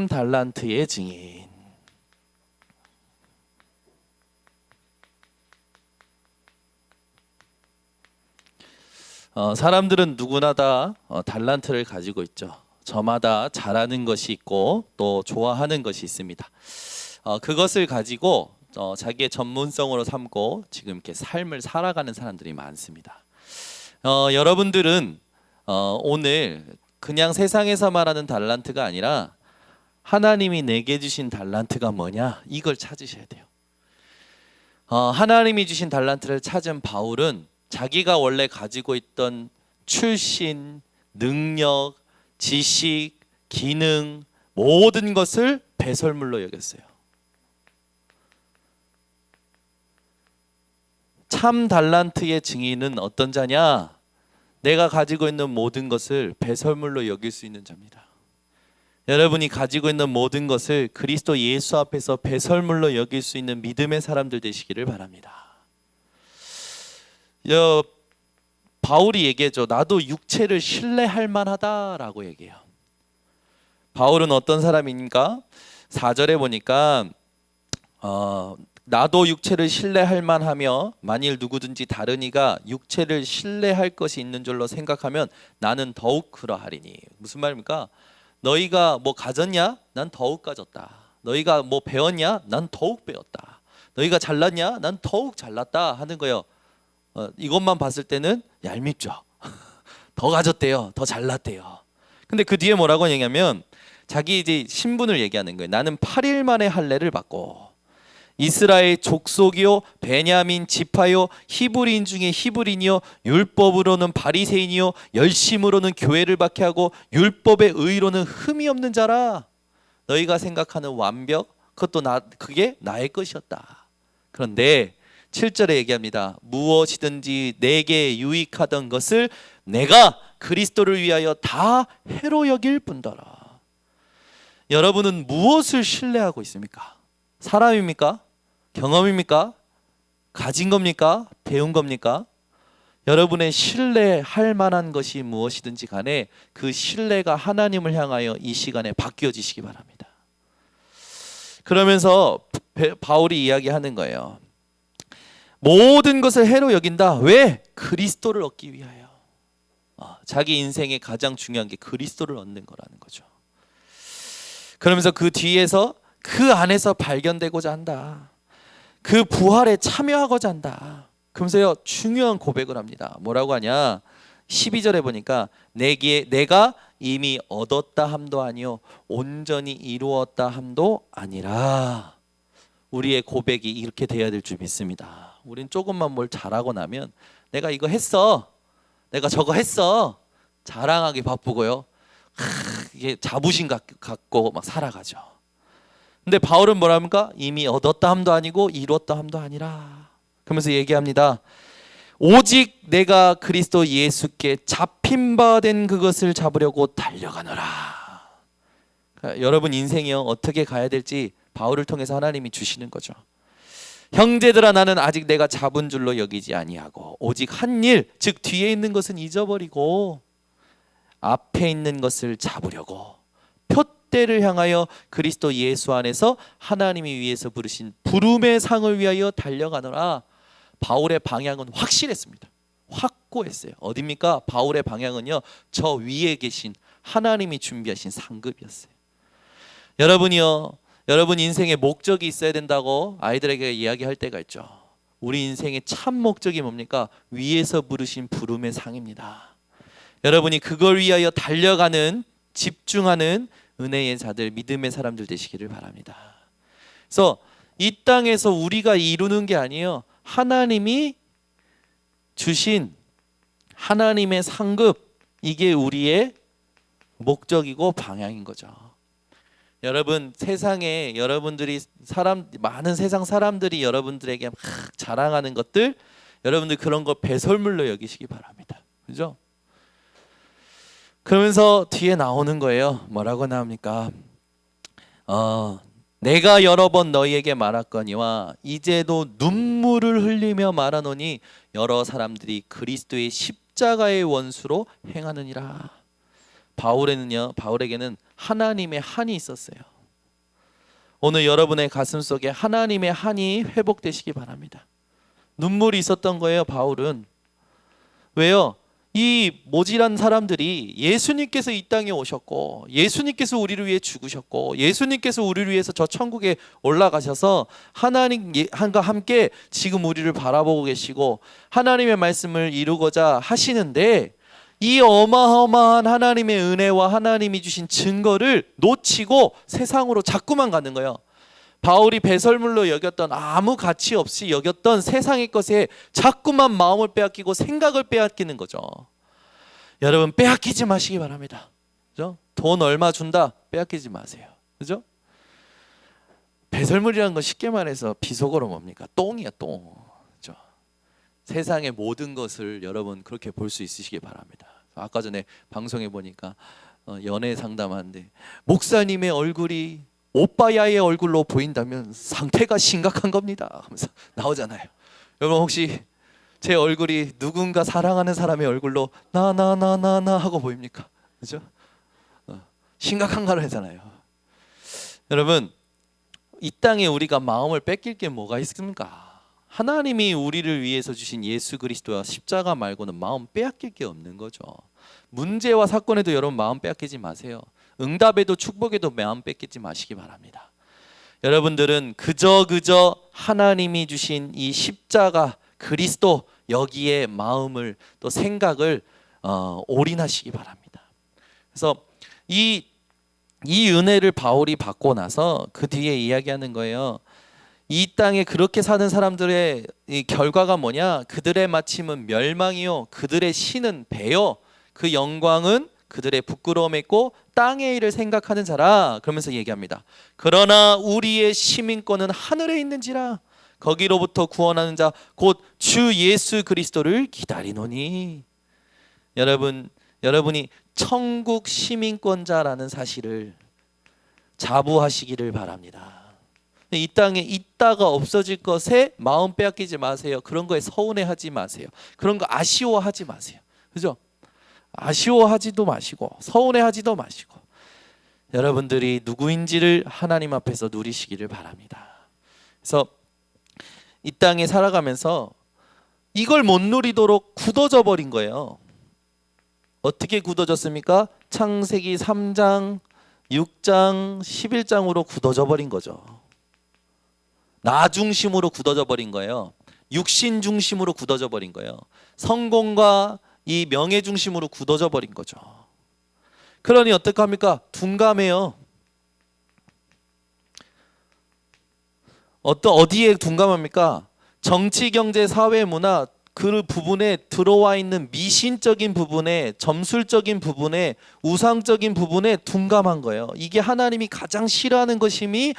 달란트의 증인. 사람들은 누구나 다 달란트를 가지고 있죠. 저마다 잘하는 것이 있고 또 좋아하는 것이 있습니다. 그것을 가지고 자기의 전문성으로 삼고 지금 이렇게 삶을 살아가는 사람들이 많습니다. 여러분들은 오늘 그냥 세상에서 말하는 달란트가 아니라 하나님이 내게 주신 달란트가 뭐냐, 이걸 찾으셔야 돼요. 하나님이 주신 달란트를 찾은 바울은 자기가 원래 가지고 있던 출신, 능력, 지식, 기능, 모든 것을 배설물로 여겼어요. 참 달란트의 증인은 어떤 자냐? 내가 가지고 있는 모든 것을 배설물로 여길 수 있는 자입니다. 여러분이 가지고 있는 모든 것을 그리스도 예수 앞에서 배설물로 여길 수 있는 믿음의 사람들 되시기를 바랍니다. 바울이 얘기하죠. 나도 육체를 신뢰할 만하다라고 얘기해요. 바울은 어떤 사람인가? 4절에 보니까 나도 육체를 신뢰할 만하며 만일 누구든지 다른 이가 육체를 신뢰할 것이 있는 줄로 생각하면 나는 더욱 그러하리니. 무슨 말입니까? 너희가 뭐 가졌냐? 난 더욱 가졌다. 너희가 뭐 배웠냐? 난 더욱 배웠다. 너희가 잘났냐? 난 더욱 잘났다 하는 거예요. 이것만 봤을 때는 얄밉죠. 더 가졌대요. 더 잘났대요. 근데 그 뒤에 뭐라고 얘기하면 자기 이제 신분을 얘기하는 거예요. 나는 8일 만에 할례를 받고 이스라엘 족속이요 베냐민 지파요 히브리인 중에 히브리인이요 율법으로는 바리새인이요 열심으로는 교회를 박해하고 율법의 의로는 흠이 없는 자라. 너희가 생각하는 완벽 그것도 그게 나의 것이었다. 그런데 7절에 얘기합니다. 무엇이든지 내게 유익하던 것을 내가 그리스도를 위하여 다 해로 여길 뿐더러. 여러분은 무엇을 신뢰하고 있습니까? 사람입니까? 경험입니까? 가진 겁니까? 배운 겁니까? 여러분의 신뢰할 만한 것이 무엇이든지 간에 그 신뢰가 하나님을 향하여 이 시간에 바뀌어지시기 바랍니다. 그러면서 바울이 이야기하는 거예요. 모든 것을 해로 여긴다. 왜? 그리스도를 얻기 위하여. 자기 인생의 가장 중요한 게 그리스도를 얻는 거라는 거죠. 그러면서 그 뒤에서 그 안에서 발견되고자 한다. 그 부활에 참여하고자 한다. 그러면서요 중요한 고백을 합니다. 뭐라고 하냐? 12절에 보니까 내가 이미 얻었다 함도 아니요 온전히 이루었다 함도 아니라. 우리의 고백이 이렇게 돼야 될 줄 믿습니다. 우린 조금만 뭘 잘하고 나면 내가 이거 했어, 내가 저거 했어, 자랑하기 바쁘고요. 이게 자부심 갖고 막 살아가죠. 근데 바울은 뭐랍니까? 이미 얻었다 함도 아니고 이루었다 함도 아니라. 그러면서 얘기합니다. 오직 내가 그리스도 예수께 잡힌 바 된 그것을 잡으려고 달려가노라. 그러니까 여러분 인생이요 어떻게 가야 될지 바울을 통해서 하나님이 주시는 거죠. 형제들아 나는 아직 내가 잡은 줄로 여기지 아니하고 오직 한 일, 즉 뒤에 있는 것은 잊어버리고 앞에 있는 것을 잡으려고 표대를 향하여 그리스도 예수 안에서 하나님이 위에서 부르신 부름의 상을 위하여 달려가노라. 바울의 방향은 확실했습니다. 확고했어요. 어디입니까? 바울의 방향은요 저 위에 계신 하나님이 준비하신 상급이었어요. 여러분이요 여러분 인생에 목적이 있어야 된다고 아이들에게 이야기할 때가 있죠. 우리 인생의 참 목적이 뭡니까? 위에서 부르신 부름의 상입니다. 여러분이 그걸 위하여 달려가는 집중하는 은혜의 자들, 믿음의 사람들 되시기를 바랍니다. 그래서 이 땅에서 우리가 이루는 게 아니에요. 하나님이 주신 하나님의 상급, 이게 우리의 목적이고 방향인 거죠. 여러분 세상에 여러분들이 많은 세상 사람들이 여러분들에게 막 자랑하는 것들, 여러분들 그런 거 배설물로 여기시기 바랍니다. 그죠? 그러면서 뒤에 나오는 거예요. 뭐라고 나옵니까? 내가 여러 번 너희에게 말했거니와 이제도 눈물을 흘리며 말하노니 여러 사람들이 그리스도의 십자가의 원수로 행하느니라. 바울에게는 하나님의 한이 있었어요. 오늘 여러분의 가슴 속에 하나님의 한이 회복되시기 바랍니다. 눈물이 있었던 거예요, 바울은. 왜요? 이 모질한 사람들이 예수님께서 이 땅에 오셨고, 예수님께서 우리를 위해 죽으셨고, 예수님께서 우리를 위해서 저 천국에 올라가셔서 하나님과 함께 지금 우리를 바라보고 계시고 하나님의 말씀을 이루고자 하시는데, 이 어마어마한 하나님의 은혜와 하나님이 주신 증거를 놓치고 세상으로 자꾸만 가는 거예요. 바울이 배설물로 여겼던, 아무 가치 없이 여겼던 세상의 것에 자꾸만 마음을 빼앗기고 생각을 빼앗기는 거죠. 여러분, 빼앗기지 마시기 바랍니다. 그죠? 돈 얼마 준다, 빼앗기지 마세요. 그죠? 배설물이라는 건 쉽게 말해서 비속어로 뭡니까? 똥이야, 똥. 그죠? 세상의 모든 것을 여러분 그렇게 볼 수 있으시기 바랍니다. 아까 전에 방송에 보니까 연애 상담하는데, 목사님의 얼굴이 오빠야의 얼굴로 보인다면 상태가 심각한 겁니다 하면서 나오잖아요. 여러분, 혹시 제 얼굴이 누군가 사랑하는 사람의 얼굴로 나나나나나 하고 보입니까? 그죠? 심각한가를 하잖아요. 여러분, 이 땅에 우리가 마음을 뺏길 게 뭐가 있습니까? 하나님이 우리를 위해서 주신 예수 그리스도와 십자가 말고는 마음 빼앗길 게 없는 거죠. 문제와 사건에도 여러분 마음 빼앗기지 마세요. 응답에도 축복에도 마음 뺏기지 마시기 바랍니다. 여러분들은 그저 하나님이 주신 이 십자가 그리스도, 여기에 마음을 또 생각을 올인하시기 바랍니다. 그래서 이 은혜를 바울이 받고 나서 그 뒤에 이야기하는 거예요. 이 땅에 그렇게 사는 사람들의 이 결과가 뭐냐? 그들의 마침은 멸망이요, 그들의 신은 배요, 그 영광은 그들의 부끄러움에 있고 땅의 일을 생각하는 자라. 그러면서 얘기합니다. 그러나 우리의 시민권은 하늘에 있는지라. 거기로부터 구원하는 자 곧 주 예수 그리스도를 기다리노니. 여러분이 천국 시민권자라는 사실을 자부하시기를 바랍니다. 이 땅에 있다가 없어질 것에 마음 빼앗기지 마세요. 그런 거에 서운해하지 마세요. 그런 거 아쉬워하지 마세요. 그죠? 아쉬워하지도 마시고 서운해하지도 마시고, 여러분들이 누구인지를 하나님 앞에서 누리시기를 바랍니다. 그래서 이 땅에 살아가면서 이걸 못 누리도록 굳어져 버린 거예요. 어떻게 굳어졌습니까? 창세기 3장, 6장, 11장으로 굳어져 버린 거죠. 나 중심으로 굳어져 버린 거예요. 육신 중심으로 굳어져 버린 거예요. 성공과 이 명예 중심으로 굳어져 버린 거죠. 그러니 어떡합니까? 둔감해요. 어디에 둔감합니까? 정치, 경제, 사회, 문화 그 부분에 들어와 있는 미신적인 부분에, 점술적인 부분에, 우상적인 부분에 둔감한 거예요. 이게 하나님이 가장 싫어하는 것임이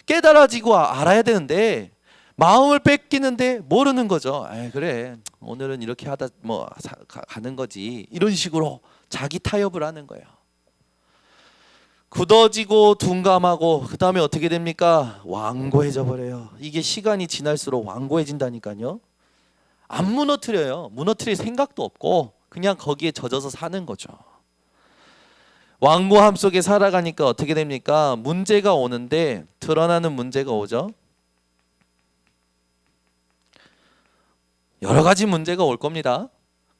깨달아지고 알아야 되는데 마음을 뺏기는데 모르는 거죠. 그래, 오늘은 이렇게 하다 가는 거지, 이런 식으로 자기 타협을 하는 거예요. 굳어지고 둔감하고 그 다음에 어떻게 됩니까? 완고해져 버려요. 이게 시간이 지날수록 완고해진다니까요. 안 무너뜨려요. 무너뜨릴 생각도 없고 그냥 거기에 젖어서 사는 거죠. 완고함 속에 살아가니까 어떻게 됩니까? 문제가 오는데, 드러나는 문제가 오죠. 여러 가지 문제가 올 겁니다.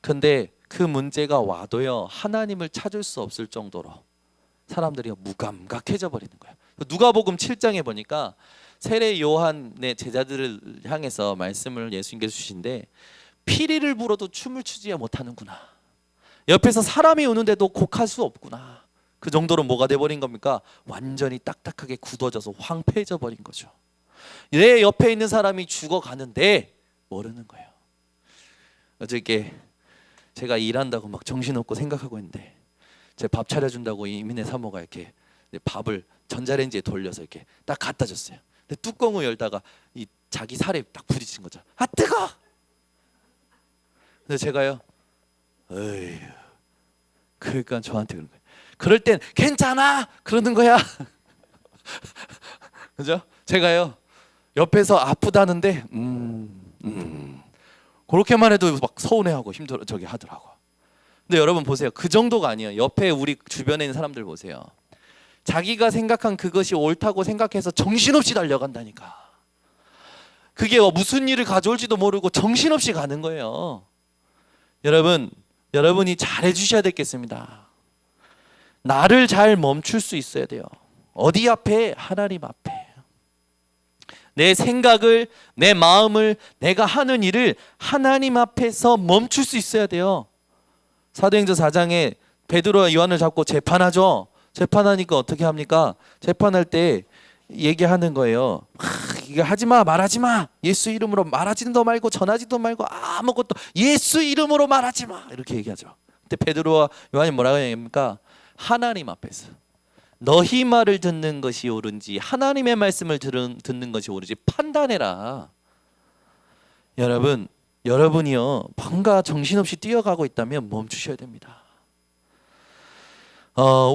근데 그 문제가 와도요, 하나님을 찾을 수 없을 정도로 사람들이 무감각해져 버리는 거예요. 누가복음 7장에 보니까 세례 요한의 제자들을 향해서 말씀을 예수님께서 주신데, 피리를 불어도 춤을 추지 못하는구나, 옆에서 사람이 우는데도 곡할 수 없구나, 그 정도로 뭐가 돼버린 겁니까? 완전히 딱딱하게 굳어져서 황폐해져 버린 거죠. 내 옆에 있는 사람이 죽어가는데 모르는 거예요. 어저께 제가 일한다고 막 정신없고 생각하고 있는데, 제 밥 차려준다고 이민혜 사모가 이렇게 밥을 전자레인지에 돌려서 이렇게 딱 갖다 줬어요. 근데 뚜껑을 열다가 이 자기 살에 딱 부딪힌 거죠. 아, 뜨거! 근데 제가요, 어휴, 그러니까 저한테 그런 거예요. 그럴 땐 괜찮아 그러는 거야. 그죠? 제가요, 옆에서 아프다는데 그렇게만 해도 막 서운해하고 힘들어 저기 하더라고. 근데 여러분 보세요. 그 정도가 아니에요. 옆에 우리 주변에 있는 사람들 보세요. 자기가 생각한 그것이 옳다고 생각해서 정신없이 달려간다니까. 그게 무슨 일을 가져올지도 모르고 정신없이 가는 거예요. 여러분이 잘해 주셔야 되겠습니다. 나를 잘 멈출 수 있어야 돼요. 어디 앞에? 하나님 앞에. 내 생각을, 내 마음을, 내가 하는 일을 하나님 앞에서 멈출 수 있어야 돼요. 사도행전 4장에 베드로와 요한을 잡고 재판하죠. 재판하니까 어떻게 합니까? 재판할 때 얘기하는 거예요. 이거 하지마, 말하지마. 예수 이름으로 말하지도 말고 전하지도 말고 아무것도 예수 이름으로 말하지마. 이렇게 얘기하죠. 근데 베드로와 요한이 뭐라고 얘기합니까? 하나님 앞에서 너희 말을 듣는 것이 옳은지 하나님의 말씀을 듣는 것이 옳은지 판단해라. 여러분이요 뭔가 정신없이 뛰어가고 있다면 멈추셔야 됩니다.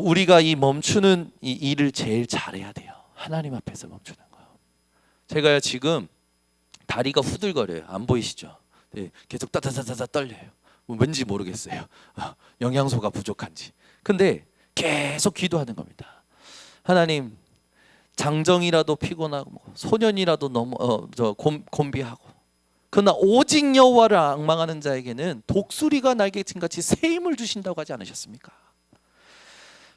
우리가 이 멈추는 이 일을 제일 잘해야 돼요. 하나님 앞에서 멈추는 거. 제가요 지금 다리가 후들거려요. 안 보이시죠? 네, 계속 따다다다다 떨려요. 왠지 모르겠어요. 영양소가 부족한지. 근데 계속 기도하는 겁니다. 하나님, 장정이라도 피곤하고 소년이라도 너무 곤비하고 그러나 오직 여호와를 앙망하는 자에게는 독수리가 날개친같이 새 힘을 주신다고 하지 않으셨습니까?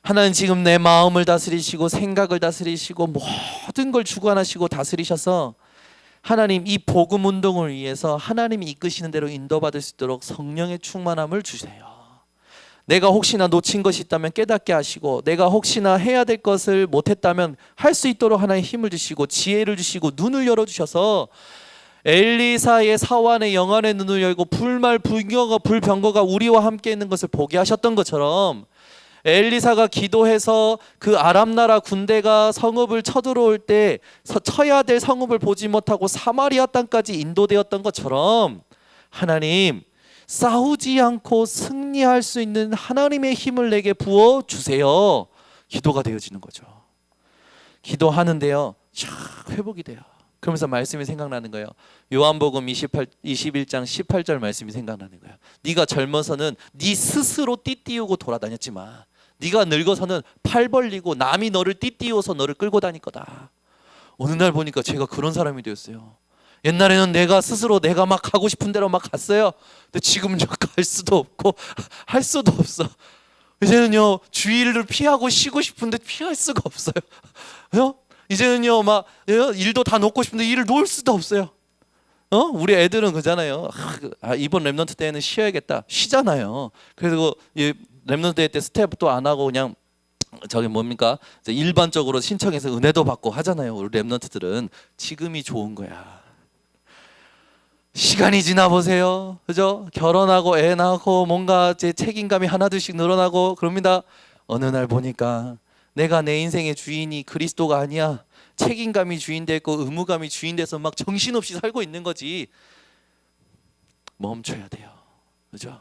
하나님 지금 내 마음을 다스리시고 생각을 다스리시고 모든 걸 주관하시고 다스리셔서 하나님 이 복음 운동을 위해서 하나님이 이끄시는 대로 인도받을 수 있도록 성령의 충만함을 주세요. 내가 혹시나 놓친 것이 있다면 깨닫게 하시고 내가 혹시나 해야 될 것을 못했다면 할 수 있도록 하나님 힘을 주시고 지혜를 주시고 눈을 열어주셔서 엘리사의 사환의 영안의 눈을 열고 불병거가 우리와 함께 있는 것을 보게 하셨던 것처럼 엘리사가 기도해서 그 아람 나라 군대가 성읍을 쳐들어올 때 쳐야 될 성읍을 보지 못하고 사마리아 땅까지 인도되었던 것처럼 하나님 싸우지 않고 승리할 수 있는 하나님의 힘을 내게 부어주세요. 기도가 되어지는 거죠. 기도하는데요 쫙 회복이 돼요. 그러면서 말씀이 생각나는 거예요. 요한복음 21장 18절 말씀이 생각나는 거예요. 네가 젊어서는 네 스스로 띠띠우고 돌아다녔지만 네가 늙어서는 팔 벌리고 남이 너를 띠띠워서 너를 끌고 다닐 거다. 어느 날 보니까 제가 그런 사람이 되었어요. 옛날에는 내가 스스로 내가 막 가고 싶은 대로 막 갔어요. 근데 지금은 갈 수도 없고 할 수도 없어. 이제는요 주일을 피하고 쉬고 싶은데 피할 수가 없어요. 이제는요 막 일도 다 놓고 싶은데 일을 놓을 수도 없어요. 우리 애들은 그잖아요. 이번 랩넌트 때는 쉬어야겠다. 쉬잖아요. 그리고 랩넌트 대회 때 스텝도 안 하고 그냥 저기 뭡니까? 일반적으로 신청해서 은혜도 받고 하잖아요. 우리 랩넌트들은 지금이 좋은 거야. 시간이 지나 보세요. 그죠? 결혼하고 애 낳고 뭔가 제 책임감이 하나둘씩 늘어나고 그럽니다. 어느 날 보니까 내가 내 인생의 주인이 그리스도가 아니야. 책임감이 주인 됐고 의무감이 주인 돼서 막 정신없이 살고 있는 거지. 멈춰야 돼요. 그죠?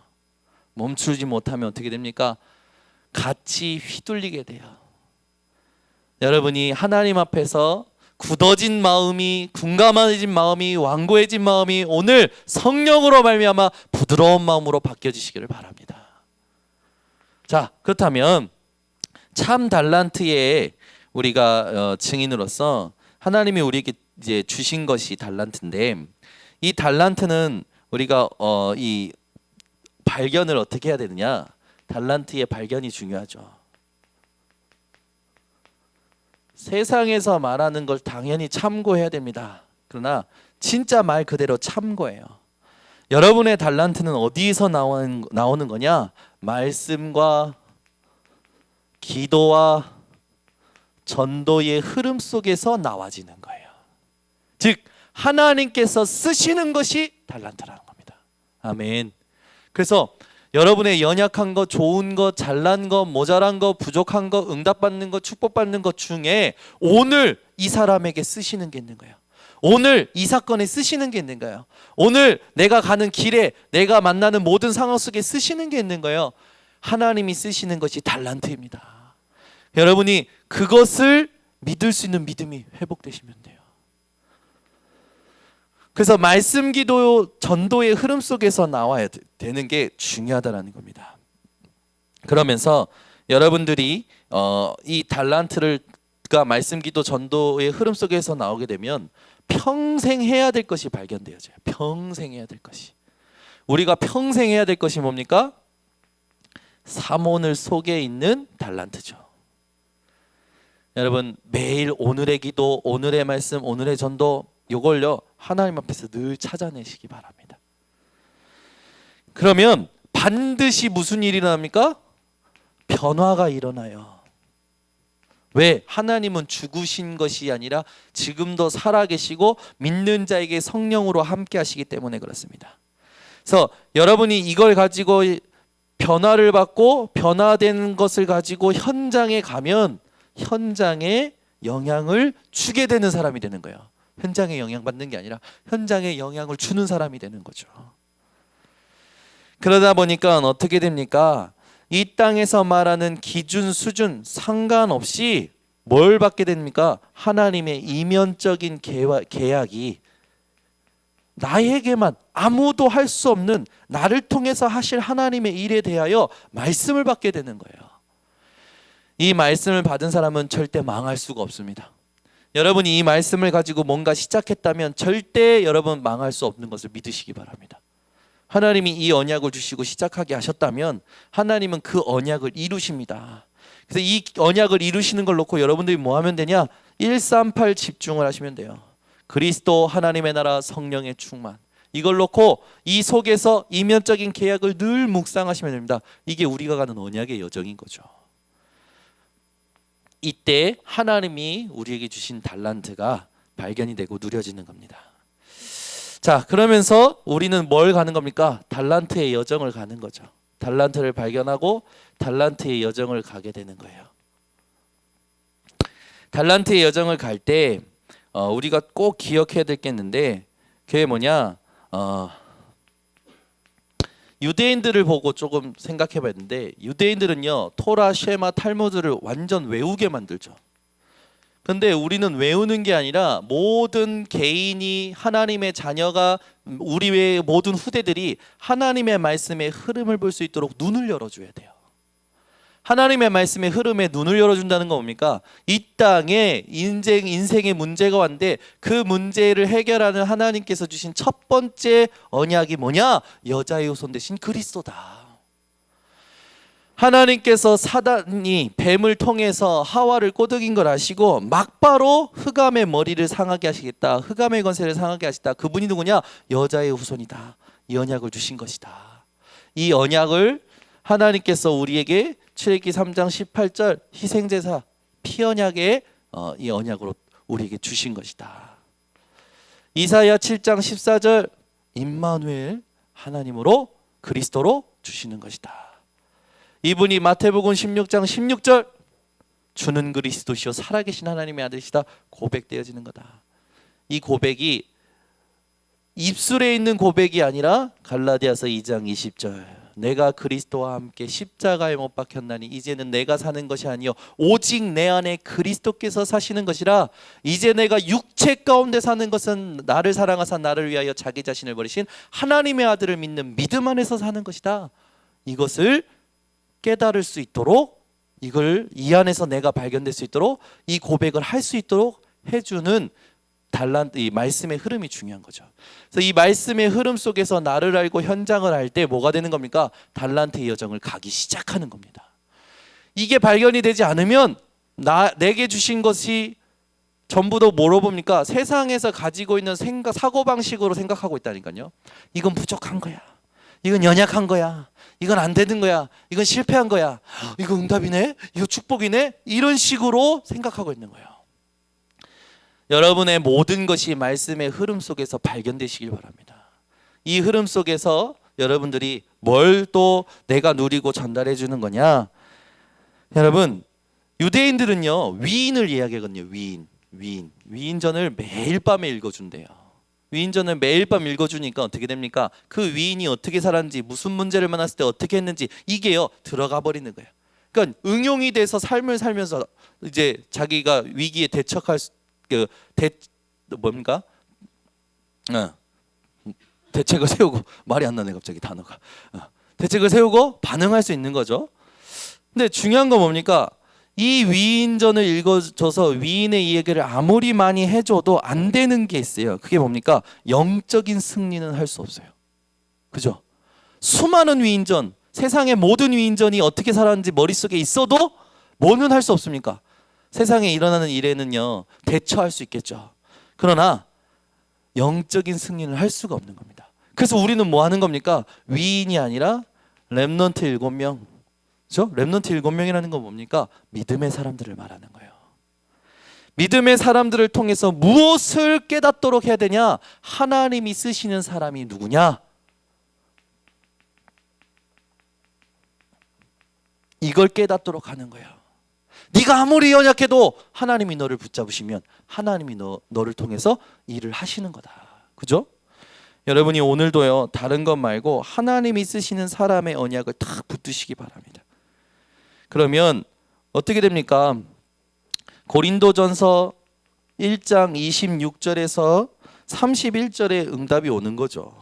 멈추지 못하면 어떻게 됩니까? 같이 휘둘리게 돼요. 여러분이 하나님 앞에서 굳어진 마음이, 둔감해진 마음이, 완고해진 마음이 오늘 성령으로 말미암아 부드러운 마음으로 바뀌어지시기를 바랍니다. 자, 그렇다면 참 달란트의 우리가 증인으로서 하나님이 우리에게 이제 주신 것이 달란트인데 이 달란트는 우리가 이 발견을 어떻게 해야 되느냐? 달란트의 발견이 중요하죠. 세상에서 말하는 걸 당연히 참고해야 됩니다. 그러나 진짜 말 그대로 참고해요. 여러분의 달란트는 어디서 나오는 거냐? 말씀과 기도와 전도의 흐름 속에서 나와지는 거예요. 즉 하나님께서 쓰시는 것이 달란트라는 겁니다. 아멘. 그래서 여러분의 연약한 것, 좋은 것, 잘난 것, 모자란 것, 부족한 것, 응답받는 것, 축복받는 것 중에 오늘 이 사람에게 쓰시는 게 있는 거예요. 오늘 이 사건에 쓰시는 게 있는 거예요. 오늘 내가 가는 길에 내가 만나는 모든 상황 속에 쓰시는 게 있는 거예요. 하나님이 쓰시는 것이 달란트입니다. 여러분이 그것을 믿을 수 있는 믿음이 회복되시면 돼요. 그래서 말씀 기도 전도의 흐름 속에서 나와야 되는 게 중요하다는 겁니다. 그러면서 여러분들이 이 달란트가 말씀기도 전도의 흐름 속에서 나오게 되면 평생 해야 될 것이 발견되어져요. 평생 해야 될 것이. 우리가 평생 해야 될 것이 뭡니까? 사모늘 속에 있는 달란트죠. 여러분 매일 오늘의 기도, 오늘의 말씀, 오늘의 전도 이걸요 하나님 앞에서 늘 찾아내시기 바랍니다. 그러면 반드시 무슨 일이 일어납니까? 변화가 일어나요. 왜? 하나님은 죽으신 것이 아니라 지금도 살아계시고 믿는 자에게 성령으로 함께 하시기 때문에 그렇습니다. 그래서 여러분이 이걸 가지고 변화를 받고 변화된 것을 가지고 현장에 가면 현장에 영향을 주게 되는 사람이 되는 거예요. 현장에 영향받는 게 아니라 현장에 영향을 주는 사람이 되는 거죠. 그러다 보니까 어떻게 됩니까? 이 땅에서 말하는 기준, 수준 상관없이 뭘 받게 됩니까? 하나님의 이면적인 계약이 나에게만 아무도 할 수 없는 나를 통해서 하실 하나님의 일에 대하여 말씀을 받게 되는 거예요. 이 말씀을 받은 사람은 절대 망할 수가 없습니다. 여러분이 이 말씀을 가지고 뭔가 시작했다면 절대 여러분 망할 수 없는 것을 믿으시기 바랍니다. 하나님이 이 언약을 주시고 시작하게 하셨다면 하나님은 그 언약을 이루십니다. 그래서 이 언약을 이루시는 걸 놓고 여러분들이 뭐 하면 되냐? 138 집중을 하시면 돼요. 그리스도, 하나님의 나라, 성령의 충만. 이걸 놓고 이 속에서 이면적인 계약을 늘 묵상하시면 됩니다. 이게 우리가 가는 언약의 여정인 거죠. 이때 하나님이 우리에게 주신 달란트가 발견이 되고 누려지는 겁니다. 자, 그러면서 우리는 뭘 가는 겁니까? 달란트의 여정을 가는 거죠. 달란트를 발견하고 달란트의 여정을 가게 되는 거예요. 달란트의 여정을 갈 때 우리가 꼭 기억해야 될 게 있는데 그게 뭐냐? 유대인들을 보고 조금 생각해 봤는데 유대인들은요 토라, 쉐마, 탈무드를 완전 외우게 만들죠. 근데 우리는 외우는 게 아니라 모든 개인이 하나님의 자녀가 우리 외의 모든 후대들이 하나님의 말씀의 흐름을 볼 수 있도록 눈을 열어줘야 돼요. 하나님의 말씀의 흐름에 눈을 열어준다는 건 뭡니까? 이 땅에 인생의 문제가 왔는데 그 문제를 해결하는 하나님께서 주신 첫 번째 언약이 뭐냐? 여자의 후손 대신 그리스도다. 하나님께서 사단이 뱀을 통해서 하와를 꼬드긴 걸 아시고 막바로 흑암의 머리를 상하게 하시겠다. 흑암의 권세를 상하게 하시다. 그분이 누구냐? 여자의 후손이다. 이 언약을 주신 것이다. 이 언약을 하나님께서 우리에게 출애굽기 3장 18절 희생제사 피언약의 이 언약으로 우리에게 주신 것이다. 이사야 7장 14절 임마누엘 하나님으로 그리스도로 주시는 것이다. 이분이 마태복음 16장 16절 주는 그리스도시요 살아계신 하나님의 아들이시다 고백되어지는 거다. 이 고백이 입술에 있는 고백이 아니라 갈라디아서 2장 20절 내가 그리스도와 함께 십자가에 못 박혔나니 이제는 내가 사는 것이 아니요 오직 내 안에 그리스도께서 사시는 것이라. 이제 내가 육체 가운데 사는 것은 나를 사랑하사 나를 위하여 자기 자신을 버리신 하나님의 아들을 믿는 믿음 안에서 사는 것이다. 이것을 깨달을 수 있도록 이걸 이 안에서 내가 발견될 수 있도록 이 고백을 할 수 있도록 해주는 달란트, 이 말씀의 흐름이 중요한 거죠. 그래서 이 말씀의 흐름 속에서 나를 알고 현장을 할 때 뭐가 되는 겁니까? 달란트의 여정을 가기 시작하는 겁니다. 이게 발견이 되지 않으면 내게 주신 것이 전부 다 뭐로 봅니까? 세상에서 가지고 있는 사고방식으로 생각하고 있다니까요. 이건 부족한 거야. 이건 연약한 거야. 이건 안 되는 거야. 이건 실패한 거야. 이거 응답이네. 이거 축복이네. 이런 식으로 생각하고 있는 거예요. 여러분의 모든 것이 말씀의 흐름 속에서 발견되시길 바랍니다. 이 흐름 속에서 여러분들이 뭘 또 내가 누리고 전달해 주는 거냐? 여러분, 유대인들은요 위인을 이야기하거든요. 위인전을 매일 밤에 읽어준대요. 위인전을 매일 밤 읽어주니까 어떻게 됩니까? 그 위인이 어떻게 살았는지, 무슨 문제를 만났을 때 어떻게 했는지 이게요 들어가 버리는 거예요. 그러니까 응용이 돼서 삶을 살면서 이제 자기가 위기에 대처할 뭡니까? 대책을 세우고 말이 안 나네 갑자기 단어가. 대책을 세우고 반응할 수 있는 거죠. 근데 중요한 건 뭡니까? 이 위인전을 읽어줘서 위인의 이야기를 아무리 많이 해줘도 안 되는 게 있어요. 그게 뭡니까? 영적인 승리는 할 수 없어요. 그죠? 수많은 위인전, 세상의 모든 위인전이 어떻게 살았는지 머릿속에 있어도 뭐는 할 수 없습니까? 세상에 일어나는 일에는요, 대처할 수 있겠죠. 그러나 영적인 승리는 할 수가 없는 겁니다. 그래서 우리는 뭐 하는 겁니까? 위인이 아니라 렘넌트 7명. 그렇죠? 렘넌트 7명이라는 건 뭡니까? 믿음의 사람들을 말하는 거예요. 믿음의 사람들을 통해서 무엇을 깨닫도록 해야 되냐? 하나님이 쓰시는 사람이 누구냐? 이걸 깨닫도록 하는 거예요. 네가 아무리 연약해도 하나님이 너를 붙잡으시면 하나님이 너를 통해서 일을 하시는 거다. 그죠? 여러분이 오늘도요, 다른 것 말고 하나님이 쓰시는 사람의 언약을 딱 붙드시기 바랍니다. 그러면 어떻게 됩니까? 고린도전서 1장 26절에서 31절에 응답이 오는 거죠.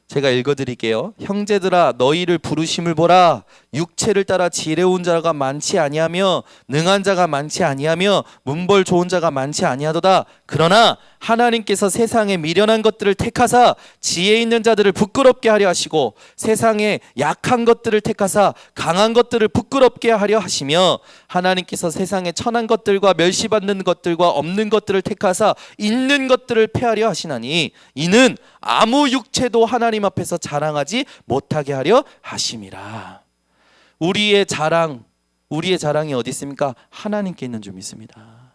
제가 읽어드릴게요. 형제들아 너희를 부르심을 보라. 육체를 따라 지혜로운 자가 많지 아니하며 능한 자가 많지 아니하며 문벌 좋은 자가 많지 아니하도다. 그러나 하나님께서 세상에 미련한 것들을 택하사 지혜 있는 자들을 부끄럽게 하려 하시고 세상에 약한 것들을 택하사 강한 것들을 부끄럽게 하려 하시며 하나님께서 세상에 천한 것들과 멸시받는 것들과 없는 것들을 택하사 있는 것들을 폐하려 하시나니 이는 아무 육체도 하나님 앞에서 자랑하지 못하게 하려 하심이라. 우리의 자랑이 어디 있습니까? 하나님께 있는 줄 믿습니다.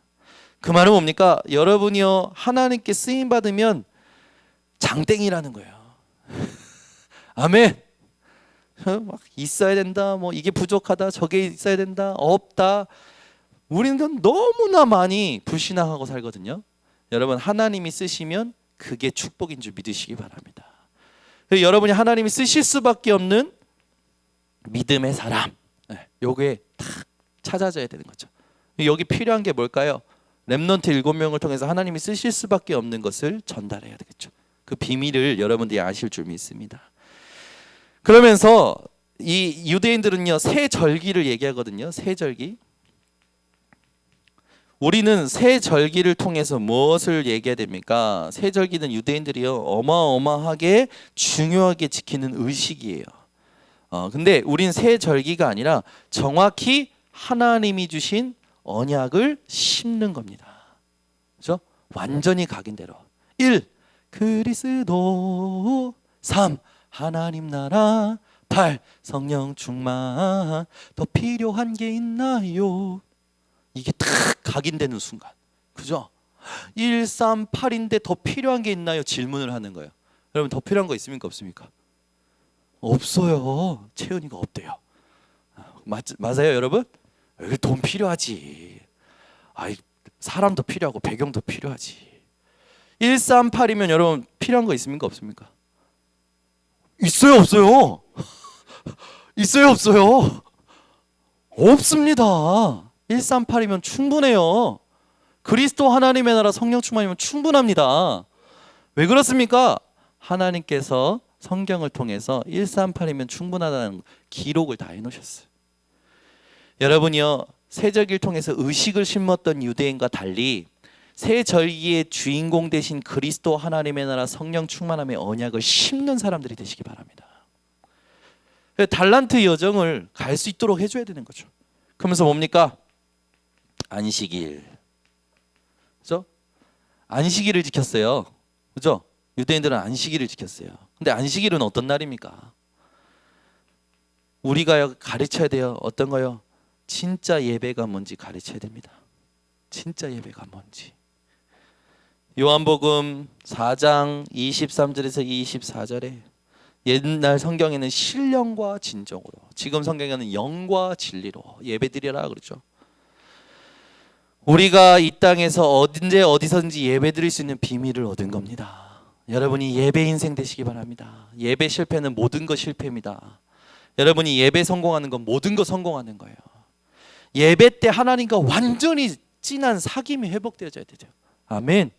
그 말은 뭡니까? 여러분이요, 하나님께 쓰임 받으면 장땡이라는 거예요. 아멘. 막 있어야 된다, 뭐 이게 부족하다, 저게 있어야 된다, 없다. 우리는 너무나 많이 불신앙하고 살거든요. 여러분, 하나님이 쓰시면 그게 축복인 줄 믿으시기 바랍니다. 여러분이 하나님이 쓰실 수밖에 없는 믿음의 사람, 요게 딱 찾아져야 되는 거죠. 여기 필요한 게 뭘까요? 렘넌트 7명을 통해서 하나님이 쓰실 수밖에 없는 것을 전달해야 되겠죠. 그 비밀을 여러분들이 아실 줄 믿습니다. 그러면서 이 유대인들은요, 새 절기를 얘기하거든요. 새 절기. 우리는 새 절기를 통해서 무엇을 얘기해야 됩니까? 새 절기는 유대인들이요, 어마어마하게 중요하게 지키는 의식이에요. 근데 우린 새 절기가 아니라 정확히 하나님이 주신 언약을 심는 겁니다. 그렇죠? 완전히 각인대로. 1. 그리스도. 3. 하나님 나라. 8. 성령 충만. 더 필요한 게 있나요? 이게 딱 각인되는 순간. 그죠? 1, 3, 8인데 더 필요한 게 있나요? 질문을 하는 거예요. 여러분, 더 필요한 거 있습니까? 없습니까? 없어요. 채은이가 없대요. 맞아요, 여러분? 여기 돈 필요하지. 아이, 사람도 필요하고 배경도 필요하지. 138이면 여러분 필요한 거 있습니까? 없습니까? 있어요, 없어요? 있어요, 없어요? 없습니다. 138이면 충분해요. 그리스도 하나님의 나라 성령 충만이면 충분합니다. 왜 그렇습니까? 하나님께서 성경을 통해서 138이면 충분하다는 기록을 다 해놓으셨어요. 여러분이요, 새절기를 통해서 의식을 심었던 유대인과 달리 새절기의 주인공 되신 그리스도 하나님의 나라 성령 충만함의 언약을 심는 사람들이 되시기 바랍니다. 달란트 여정을 갈 수 있도록 해줘야 되는 거죠. 그러면서 뭡니까? 안식일. 그죠? 안식일을 지켰어요. 그죠? 유대인들은 안식일을 지켰어요. 근데 안식일은 어떤 날입니까? 우리가 가르쳐야 돼요. 어떤 거요? 진짜 예배가 뭔지 가르쳐야 됩니다. 진짜 예배가 뭔지. 요한복음 4장 23절에서 24절에 옛날 성경에는 신령과 진정으로, 지금 성경에는 영과 진리로 예배드리라 그러죠. 우리가 이 땅에서 언제 어디서든지 예배드릴 수 있는 비밀을 얻은 겁니다. 여러분이 예배 인생 되시기 바랍니다. 예배 실패는 모든 것 실패입니다. 여러분이 예배 성공하는 건 모든 것 성공하는 거예요. 예배 때 하나님과 완전히 진한 사귐이 회복되어져야 되죠. 아멘.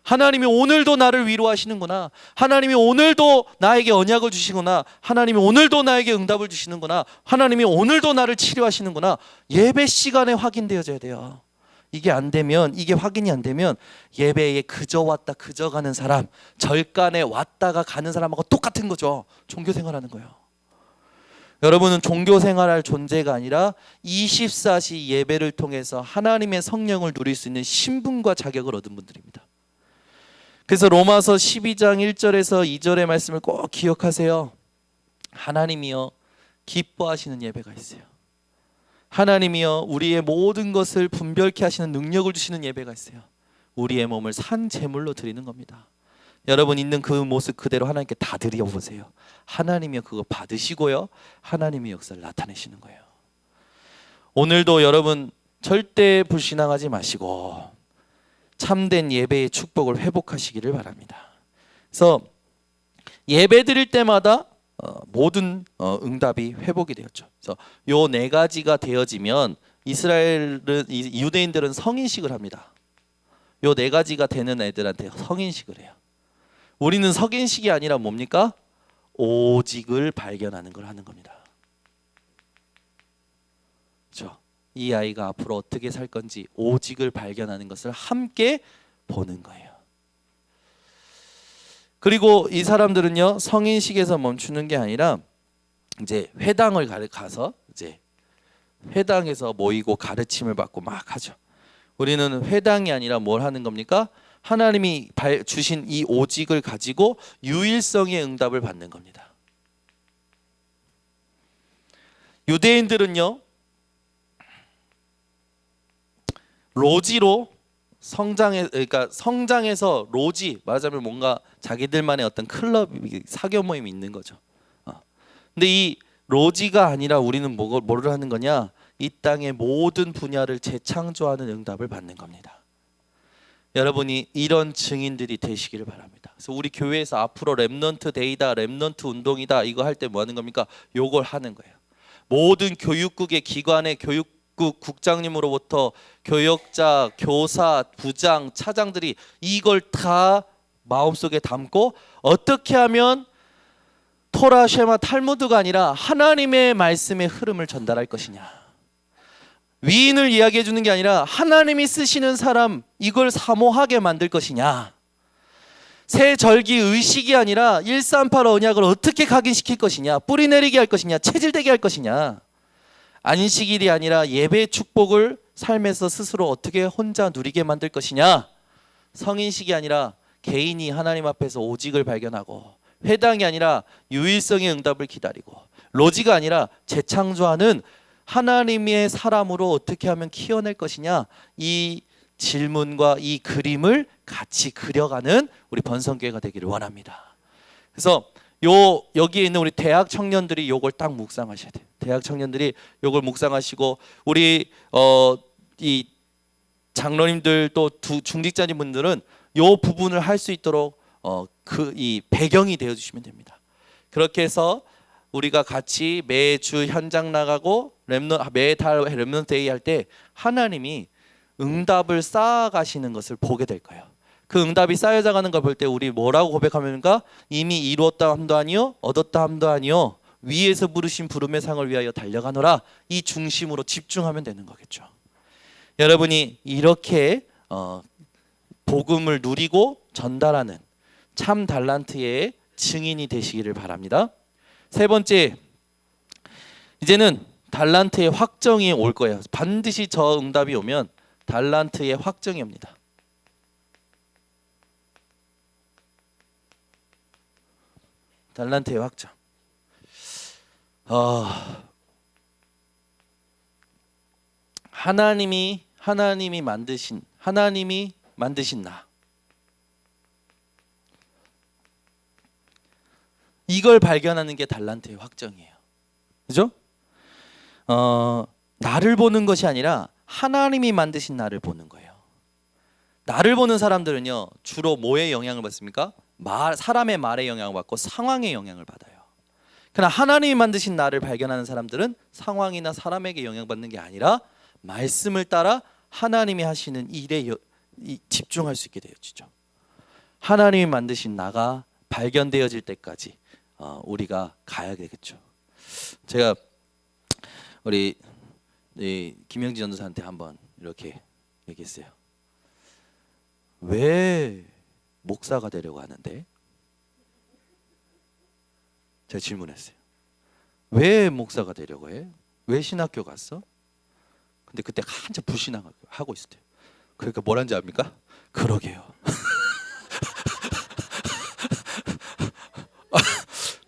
하나님이 오늘도 나를 위로하시는구나. 하나님이 오늘도 나에게 언약을 주시구나. 하나님이 오늘도 나에게 응답을 주시는구나. 하나님이 오늘도 나를 치료하시는구나. 예배 시간에 확인되어져야 돼요. 이게 안 되면, 이게 확인이 안 되면 예배에 그저 왔다 그저 가는 사람, 절간에 왔다가 가는 사람하고 똑같은 거죠. 종교 생활하는 거예요. 여러분은 종교 생활할 존재가 아니라 24시 예배를 통해서 하나님의 성령을 누릴 수 있는 신분과 자격을 얻은 분들입니다. 그래서 로마서 12장 1절에서 2절의 말씀을 꼭 기억하세요. 하나님이여 기뻐하시는 예배가 있어요. 하나님이여 우리의 모든 것을 분별케 하시는 능력을 주시는 예배가 있어요. 우리의 몸을 산 제물로 드리는 겁니다. 여러분 있는 그 모습 그대로 하나님께 다 드려보세요. 하나님이여 그거 받으시고요, 하나님의 역사를 나타내시는 거예요. 오늘도 여러분 절대 불신앙하지 마시고 참된 예배의 축복을 회복하시기를 바랍니다. 그래서 예배 드릴 때마다 모든 응답이 회복이 되었죠. 그래서 요 네 가지가 되어지면 이스라엘은, 유대인들은 성인식을 합니다. 요 네 가지가 되는 애들한테 성인식을 해요. 우리는 석인식이 아니라 뭡니까? 오직을 발견하는 걸 하는 겁니다. 그렇죠? 이 아이가 앞으로 어떻게 살 건지 오직을 발견하는 것을 함께 보는 거예요. 그리고 이 사람들은요, 성인식에서 멈추는 게 아니라 이제 회당을 가서 이제 회당에서 모이고 가르침을 받고 막 하죠. 우리는 회당이 아니라 뭘 하는 겁니까? 하나님이 주신 이 오직을 가지고 유일성의 응답을 받는 겁니다. 유대인들은요, 로지로 그러니까 성장해서 로지, 말하자면 뭔가 자기들만의 어떤 클럽, 사교 모임이 있는 거죠. 근데 이 로지가 아니라 우리는 뭐를 하는 거냐? 이 땅의 모든 분야를 재창조하는 응답을 받는 겁니다. 여러분이 이런 증인들이 되시기를 바랍니다. 그래서 우리 교회에서 앞으로 렘넌트 데이다, 렘넌트 운동이다, 이거 할 때 뭐 하는 겁니까? 요걸 하는 거예요. 모든 교육국의 기관의 교육국 국장님으로부터 교역자, 교사, 부장, 차장들이 이걸 다 마음속에 담고 어떻게 하면 토라, 쉐마, 탈무드가 아니라 하나님의 말씀의 흐름을 전달할 것이냐. 위인을 이야기해 주는 게 아니라 하나님이 쓰시는 사람, 이걸 사모하게 만들 것이냐. 새 절기 의식이 아니라 138 언약을 어떻게 각인시킬 것이냐. 뿌리 내리게 할 것이냐, 체질되게 할 것이냐. 안식일이 아니라 예배의 축복을 삶에서 스스로 어떻게 혼자 누리게 만들 것이냐. 성인식이 아니라 개인이 하나님 앞에서 오직을 발견하고, 회당이 아니라 유일성의 응답을 기다리고, 로지가 아니라 재창조하는 하나님의 사람으로 어떻게 하면 키워낼 것이냐. 이 질문과 이 그림을 같이 그려가는 우리 번성교회가 되기를 원합니다. 그래서 여기에 있는 우리 대학 청년들이 요걸 딱 묵상하셔야 돼요. 대학 청년들이 요걸 묵상하시고, 우리 이 장로님들 또 중직자님 분들은 요 부분을 할 수 있도록 이 배경이 되어 주시면 됩니다. 그렇게 해서 우리가 같이 매주 현장 나가고 매달 렘넌트 데이 할 때 하나님이 응답을 쌓아가시는 것을 보게 될 거예요. 그 응답이 쌓여져 가는 걸 볼 때 우리 뭐라고 고백하면까? 이미 이루었다 함도 아니요, 얻었다 함도 아니요, 위에서 부르신 부름의 상을 위하여 달려가노라. 이 중심으로 집중하면 되는 거겠죠. 여러분이 이렇게 복음을 누리고 전달하는 참 달란트의 증인이 되시기를 바랍니다. 세 번째, 이제는 달란트의 확정이 올 거예요. 반드시 저 응답이 오면 달란트의 확정이 옵니다. 달란트의 확정. 하나님이 만드신 나. 이걸 발견하는 게 달란트의 확정이에요. 그죠? 나를 보는 것이 아니라 하나님이 만드신 나를 보는 거예요. 나를 보는 사람들은요, 주로 뭐에 영향을 받습니까? 사람의 말에 영향을 받고 상황에 영향을 받아요. 그러나 하나님이 만드신 나를 발견하는 사람들은 상황이나 사람에게 영향받는 게 아니라 말씀을 따라 하나님이 하시는 일에 집중할 수 있게 되어지죠. 하나님이 만드신 나가 발견되어질 때까지 우리가 가야 되겠죠. 제가 우리 김영진 전도사한테 한번 이렇게 얘기했어요. 왜 목사가 되려고 하는데? 제가 질문했어요. 왜 목사가 되려고 해? 왜 신학교 갔어? 근데 그때 한참 불신하고 있을 때요. 그러니까 뭐라는지 압니까? 그러게요.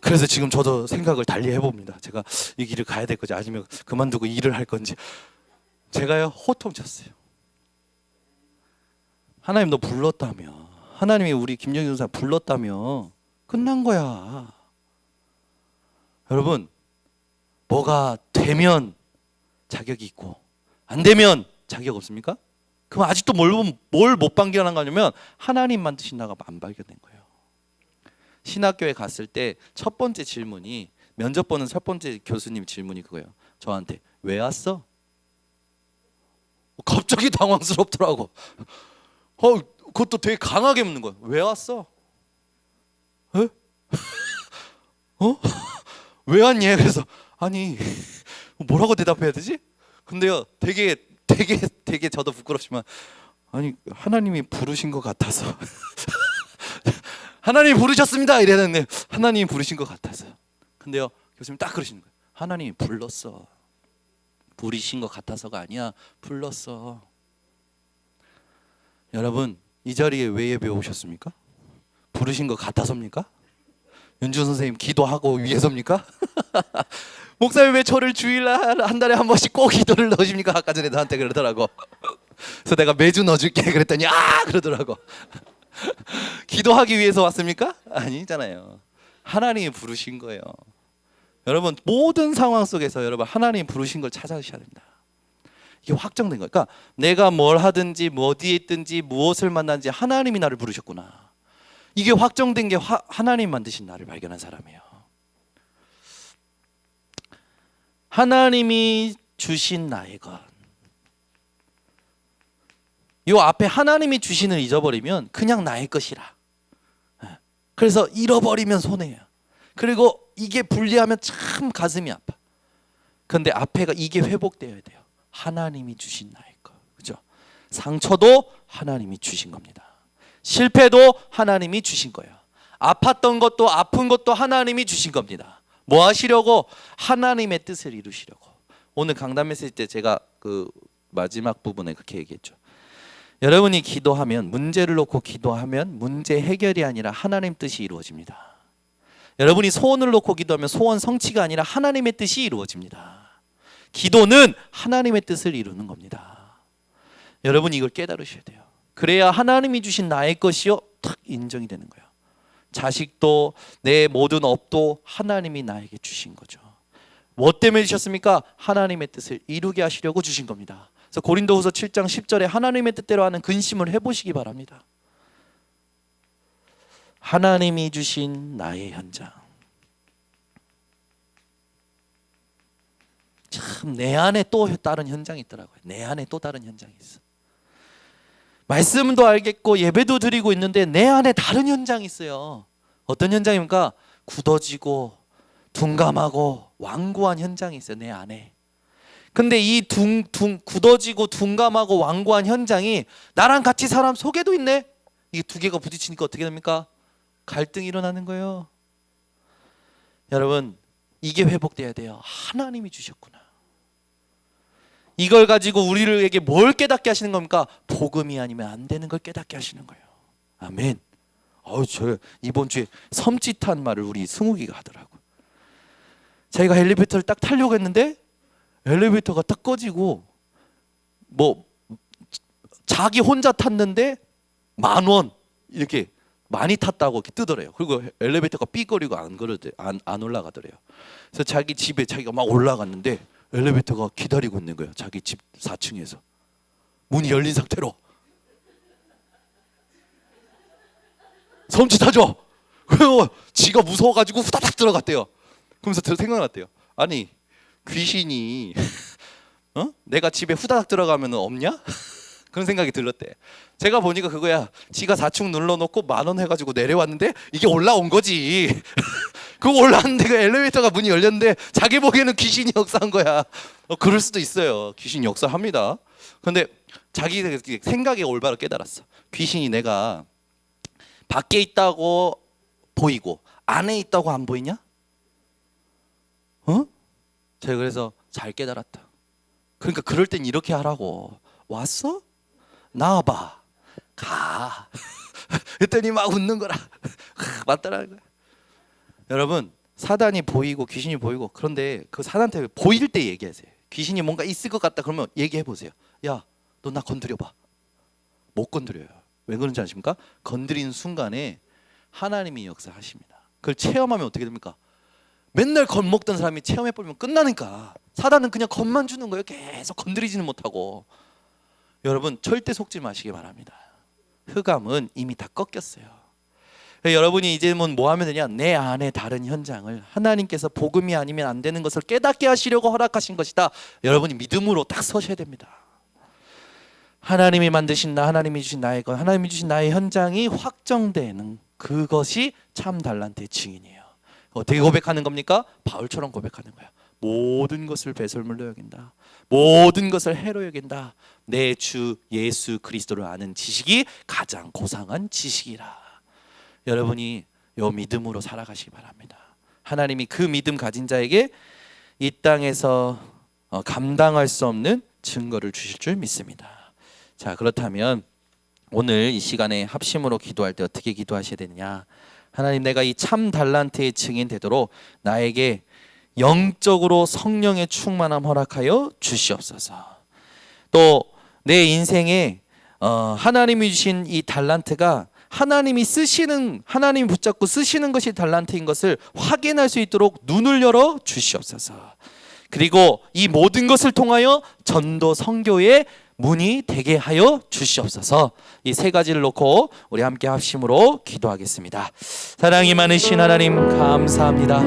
그래서 지금 저도 생각을 달리 해봅니다. 제가 이 길을 가야 될 건지 아니면 그만두고 일을 할 건지. 제가요 호통쳤어요. 하나님 너 불렀다며, 하나님이 우리 김영희 전사 불렀다며 끝난 거야. 여러분, 뭐가 되면 자격이 있고 안 되면 자격 없습니까? 그럼 아직도 뭘 못 발견한 거냐면 하나님 만드신 나가 안 발견된 거예요. 신학교에 갔을 때 첫 번째 질문이, 면접 보는 첫 번째 교수님 질문이 그거예요. 저한테 왜 왔어? 갑자기 당황스럽더라고. 그것도 되게 강하게 묻는 거예요. 왜 왔어? 에? 왜 왔니? 그래서 아니 뭐라고 대답해야 되지? 근데요 되게 저도 부끄럽지만 아니 하나님이 부르신 것 같아서 하나님이 부르셨습니다 이랬는데 하나님이 부르신 것 같아서. 근데요 교수님 딱 그러시는 거예요. 하나님이 불렀어. 부르신 것 같아서가 아니야. 불렀어. 여러분 이 자리에 왜 예배 오셨습니까? 부르신 것 같아서입니까? 윤주 선생님 기도하고 위해서입니까? 목사님 왜 저를 주일날 한 달에 한 번씩 꼭 기도를 넣으십니까? 아까 전에 나한테 그러더라고. 그래서 내가 매주 넣어줄게 그랬더니 그러더라고. 기도하기 위해서 왔습니까? 아니잖아요. 하나님이 부르신 거예요. 여러분 모든 상황 속에서 여러분 하나님이 부르신 걸 찾아주셔야 됩니다. 이게 확정된 거예요. 그러니까 내가 뭘 하든지 어디에 있든지 무엇을 만나든지 하나님이 나를 부르셨구나. 이게 확정된 게 하나님 만드신 나를 발견한 사람이에요. 하나님이 주신 나의 것. 이 앞에 하나님이 주신을 잊어버리면 그냥 나의 것이라. 그래서 잃어버리면 손해예요. 그리고 이게 분리하면 참 가슴이 아파. 그런데 앞에가 이게 회복되어야 돼요. 하나님이 주신 나의 것. 그죠? 상처도 하나님이 주신 겁니다. 실패도 하나님이 주신 거예요. 아팠던 것도 아픈 것도 하나님이 주신 겁니다. 뭐 하시려고? 하나님의 뜻을 이루시려고. 오늘 강단 메시지 때 제가 그 마지막 부분에 그렇게 얘기했죠. 여러분이 기도하면, 문제를 놓고 기도하면 문제 해결이 아니라 하나님 뜻이 이루어집니다. 여러분이 소원을 놓고 기도하면 소원 성취가 아니라 하나님의 뜻이 이루어집니다. 기도는 하나님의 뜻을 이루는 겁니다. 여러분이 이걸 깨달으셔야 돼요. 그래야 하나님이 주신 나의 것이요 탁 인정이 되는 거예요. 자식도 내 모든 업도 하나님이 나에게 주신 거죠. 뭐 때문에 주셨습니까? 하나님의 뜻을 이루게 하시려고 주신 겁니다. 그래서 고린도후서 7장 10절에 하나님의 뜻대로 하는 근심을 해보시기 바랍니다. 하나님이 주신 나의 현장. 참 내 안에 또 다른 현장이 있더라고요. 내 안에 또 다른 현장이 있어. 말씀도 알겠고 예배도 드리고 있는데 내 안에 다른 현장이 있어요. 어떤 현장입니까? 굳어지고 둔감하고 완고한 현장이 있어요. 내 안에. 근데 이 굳어지고 둔감하고 완고한 현장이 나랑 같이 사람 속에도 있네. 이게 두 개가 부딪히니까 어떻게 됩니까? 갈등이 일어나는 거예요. 여러분 이게 회복돼야 돼요. 하나님이 주셨구나. 이걸 가지고 우리에게 뭘 깨닫게 하시는 겁니까? 복음이 아니면 안 되는 걸 깨닫게 하시는 거예요. 아멘. 저 이번 주에 섬찟한 말을 우리 승욱이가 하더라고. 자기가 엘리베이터를 딱 타려고 했는데 엘리베이터가 딱 꺼지고 뭐 자기 혼자 탔는데 10,000원 이렇게 많이 탔다고 이렇게 뜨더래요. 그리고 엘리베이터가 삐거리고 안 올라가더래요. 그래서 자기 집에 자기가 막 올라갔는데 엘리베이터가 기다리고 있는 거예요. 자기 집 4층에서 문이 열린 상태로. 섬찟하죠? 그리고 지가 무서워가지고 후다닥 들어갔대요. 그러면서 생각났대요. 아니 귀신이 내가 집에 후다닥 들어가면 없냐? 그런 생각이 들었대. 제가 보니까 그거야. 지가 4층 눌러놓고 10,000원 해가지고 내려왔는데 이게 올라온 거지. 그거 올라왔는데 그 엘리베이터가 문이 열렸는데 자기 보기에는 귀신이 역사한 거야. 그럴 수도 있어요. 귀신이 역사합니다. 근데 자기 생각에 올바로 깨달았어. 귀신이 내가 밖에 있다고 보이고 안에 있다고 안 보이냐? 제가 그래서 잘 깨달았다. 그러니까 그럴 땐 이렇게 하라고. 왔어? 나와봐. 가. 그랬더니 막 웃는 거라. 맞더라는 거야. 여러분, 사단이 보이고 귀신이 보이고, 그런데 그 사단한테 보일 때 얘기하세요. 귀신이 뭔가 있을 것 같다 그러면 얘기해 보세요. 야, 너 나 건드려봐. 못 건드려요. 왜 그런지 아십니까? 건드리는 순간에 하나님이 역사하십니다. 그걸 체험하면 어떻게 됩니까? 맨날 겁먹던 사람이 체험해보면 끝나니까. 사단은 그냥 겁만 주는 거예요. 계속 건드리지는 못하고. 여러분, 절대 속지 마시기 바랍니다. 흑암은 이미 다 꺾였어요. 여러분이 이제는 뭐 하면 되냐? 내 안에 다른 현장을 하나님께서 복음이 아니면 안 되는 것을 깨닫게 하시려고 허락하신 것이다. 여러분이 믿음으로 딱 서셔야 됩니다. 하나님이 만드신 나, 하나님이 주신 나의 것, 하나님이 주신 나의 현장이 확정되는 그것이 참 달란트의 증인이에요. 어떻게 고백하는 겁니까? 바울처럼 고백하는 거야. 모든 것을 배설물로 여긴다. 모든 것을 해로 여긴다. 내 주 예수 그리스도를 아는 지식이 가장 고상한 지식이라. 여러분이 요 믿음으로 살아가시기 바랍니다. 하나님이 그 믿음 가진 자에게 이 땅에서 감당할 수 없는 증거를 주실 줄 믿습니다. 자, 그렇다면 오늘 이 시간에 합심으로 기도할 때 어떻게 기도하셔야 되느냐? 하나님, 내가 이 참 달란트의 증인 되도록 나에게 영적으로 성령의 충만함 허락하여 주시옵소서. 또 내 인생에 하나님이 주신 이 달란트가 하나님이 쓰시는, 하나님이 붙잡고 쓰시는 것이 달란트인 것을 확인할 수 있도록 눈을 열어 주시옵소서. 그리고 이 모든 것을 통하여 전도 선교의 문이 되게 하여 주시옵소서. 이 세 가지를 놓고 우리 함께 합심으로 기도하겠습니다. 사랑이 많으신 하나님, 감사합니다.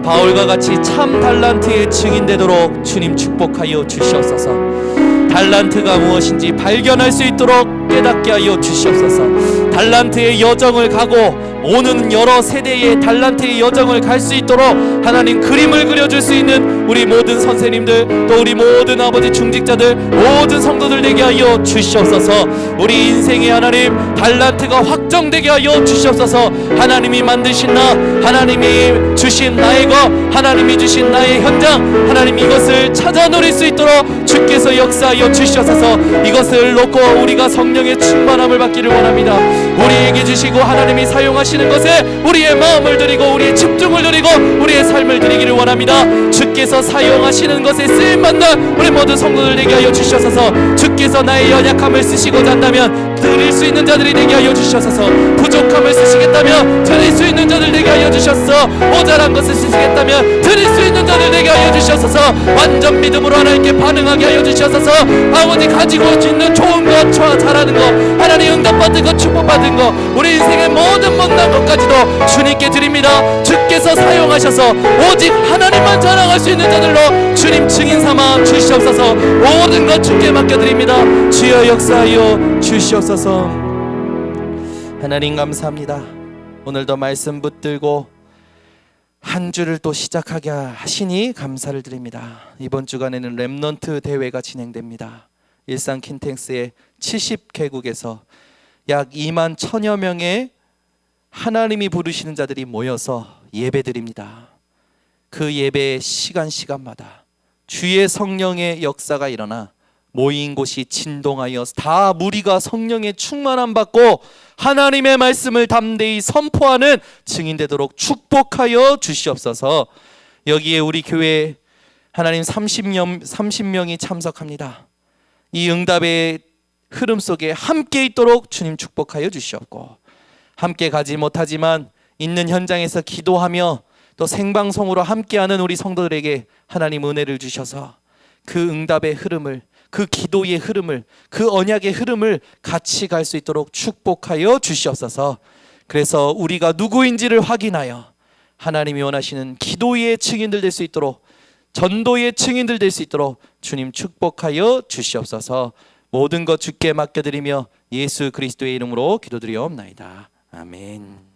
바울과 같이 참 달란트의 증인 되도록 주님 축복하여 주시옵소서. 달란트가 무엇인지 발견할 수 있도록 깨닫게 하여 주시옵소서. 달란트의 여정을 가고 오는 여러 세대의 달란트의 여정을 갈 수 있도록 하나님 그림을 그려줄 수 있는 우리 모든 선생님들, 또 우리 모든 아버지 중직자들, 모든 성도들 되게 하여 주시옵소서. 우리 인생의 하나님 달란트가 확정되게 하여 주시옵소서. 하나님이 만드신 나, 하나님이 주신 나의 것, 하나님이 주신 나의 현장, 하나님 이것을 찾아 누릴 수 있도록 주께서 역사하여 주시옵소서. 이것을 놓고 우리가 성령의 충만함을 받기를 원합니다. 우리에게 주시고 하나님이 사용하시는 것에 우리의 마음을 드리고 우리의 집중을 드리고 우리의 삶을 드리기를 원합니다. 주께서 사용하시는 것에 쓰임받는 우리 모든 성도들 되게 하여 주시옵소서. 주께서 나의 연약함을 쓰시고자 한다면 드릴 수 있는 자들이 되게 하여 주시옵소서. 부족함을 쓰시겠다면 드릴 수 있는 자들 되게 하여 주시옵소서. 모자란 것을 쓰시겠다면 드릴 수 있는 자들 되게 하여 주시옵소서. 완전 믿음으로 하나님께 반응하게 하여 주시옵소서. 아버지 가지고 있는 좋은 것, 잘하는 것, 하나님 응답받은 것, 축복받은 것, 우리 인생의 모든 못난 것까지도 주님께 드립니다. 주께서 사용하셔서 오직 하나님만 자랑할 수 있는 자들로 주님 증인 삼아 주시옵소서. 모든 것 주께 맡겨드립니다. 주여 역사하여 주시옵소서. 하나님 감사합니다. 오늘도 말씀 붙들고 한 주를 또 시작하게 하시니 감사를 드립니다. 이번 주간에는 렘넌트 대회가 진행됩니다. 일산 킨텍스의 70개국에서 약 2만 1,000여 명의 하나님이 부르시는 자들이 모여서 예배드립니다. 그 예배의 시간마다 주의 성령의 역사가 일어나 모인 곳이 진동하여 다 무리가 성령의 충만함 받고 하나님의 말씀을 담대히 선포하는 증인 되도록 축복하여 주시옵소서. 여기에 우리 교회 하나님 30명이 참석합니다. 이 응답의 흐름 속에 함께 있도록 주님 축복하여 주시옵고, 함께 가지 못하지만 있는 현장에서 기도하며 또 생방송으로 함께하는 우리 성도들에게 하나님 은혜를 주셔서 그 응답의 흐름을, 그 기도의 흐름을, 그 언약의 흐름을 같이 갈 수 있도록 축복하여 주시옵소서. 그래서 우리가 누구인지를 확인하여 하나님이 원하시는 기도의 증인들 될 수 있도록, 전도의 증인들 될 수 있도록 주님 축복하여 주시옵소서. 모든 것 주께 맡겨드리며 예수 그리스도의 이름으로 기도드리옵나이다. 아멘.